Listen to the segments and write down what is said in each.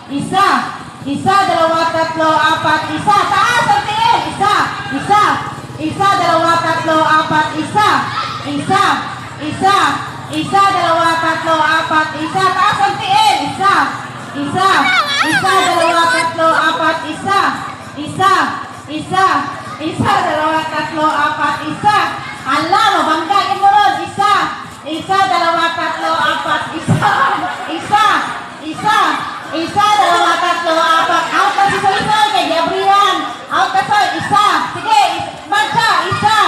Isa. Isa, dalawa, tatlo, apat, isa. Taas ang tingin. Isa. Isa. Isa, dalawa, tatlo, apat, isa. Isa. Isa. Isa, dalawa, tatlo, apat, isa. Taas ang tingin. Isa. Isa. Isa, dalawa, tatlo, apat, isa. Isa. Isa. Isa, dalawa, tatlo, apat, isa. Ala, mabanggain mo ron. Isa. Isa, dalawa, tatlo, apat, isa. Isa. Isa. Isa, dalawa, tatlo, apat. Out na si Soy-Soy kay Gabriel. Out na Soy. Isa. Sige, marcha. Isa.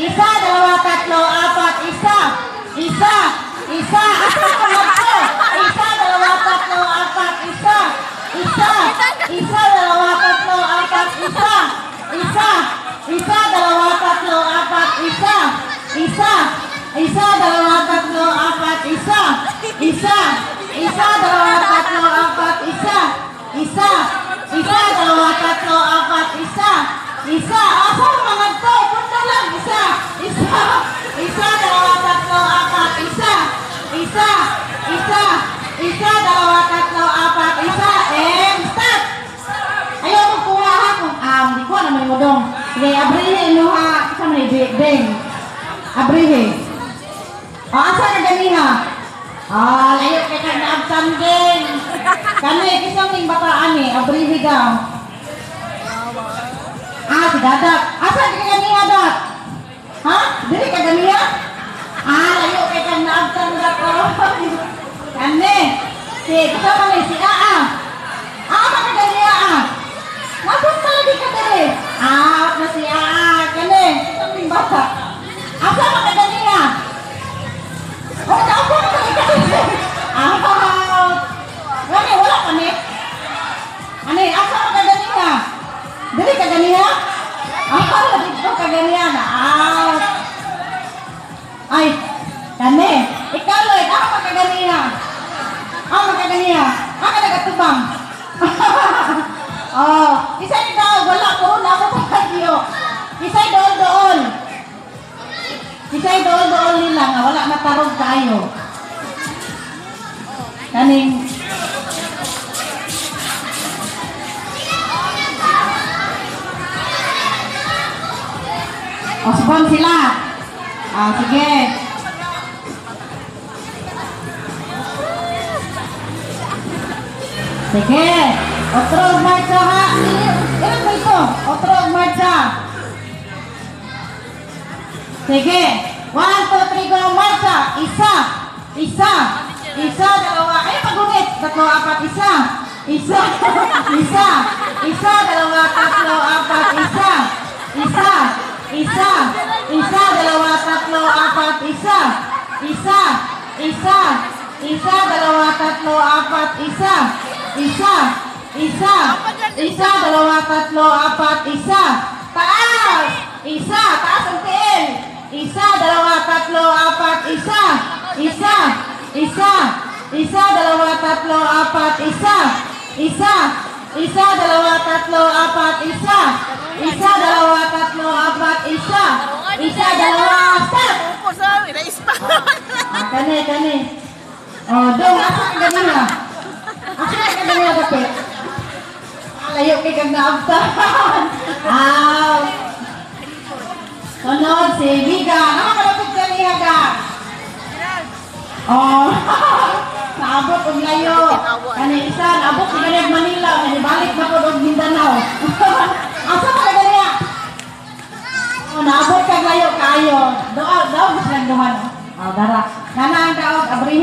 Isa, dalawa, tatlo, apat, isa. Isa. Isa. Isa, dalawa, tatlo, apat, isa. Isa. Isa, dalawa, tatlo, apat, isa. Isa. Isa, dalawa, tatlo, apat, isa. Isa. Isa, dalawa, tatlo, apat, isa. Isa. Isa, dalawa, tatlo, apat, isa. Isa. Isa, dalawa, tatlo, apat, isa. Isa. Asa mga to? Punta lang. Isa. Isa. Isa, dalawa, tatlo, apat, isa. Isa. Isa. Isa, dalawa, tatlo, apat, isa. And start. Ayaw magkuha ha kung di ko na may modong. Sige, abrihe no ha. Isa man i-bang. Abrihe. Asa na ganiha? Layo kay kang naabsan din. Kani, kisang ning bataan eh. Abrihe daw. Si Dadat. Asa ka ganiha, Dat? Ha? Dili ka ganiha? Layo kay kang naabsan daw. Kani. Kasama ni si Aa. Aa ka ganiha, Nasaan pa lagi ka dali? Out na si Aa. Kani. Kisang ning bata. Asa ka ganiha? Ako na out. Gani, wala ka ni? Ani, asa ka ganiha? Dili ka ganiha? Dito ka ganiha na out. Ay, kani. Ikaw Lloyd, ako ka ganiha. Ako ka ganiha. Ako nagatubang. Isay daw, wala ko na ako sa kagyo. Isay dool-dool. Isay dool-dool nila nga, wala natarog tayo. Kaning Osbon sila. Sige. Sige. Otro marcha ha. Ilan ba ito? Otro marcha. Sige. 1, 2, 3, go, marcha. Isa. Isa. Isa, dalawa. Ay, pagunit. Tatlo, apat, isa. Isa. Isa. Isa, dalawa, tatlo, apat, isa. Isa. Isa. Isa, dalawa, tatlo, apat, isa. Isa. Isa. Isa, dalawa, tatlo, apat, isa. Isa. Isa. Isa, dalawa, tatlo, apat, isa. Taas. Isa. Taas ang tiil. Isa, dalawa, tatlo, apat, isa. Isa. Isa. Isa, dalawa, tatlo, apat, isa. Isa. Isa, dalawa, tatlo, apat, isa. Isa, dalawa, tatlo, apat, isa. Isa, dalawa, start! Kani. Dong, asa ka ganina? Asa ka ganina, kapit? Layo kay kang naabtan. Sunod, si Viga. Nakakalapit ka niya, Ga. Naabot og layo. Kani isa, naabot si Ganeg Manila. Balik na po og Mindanao. Asa ka ganina? Naabot kag layo kayo. Daog mas lang duman. Dara. Kanang daog abri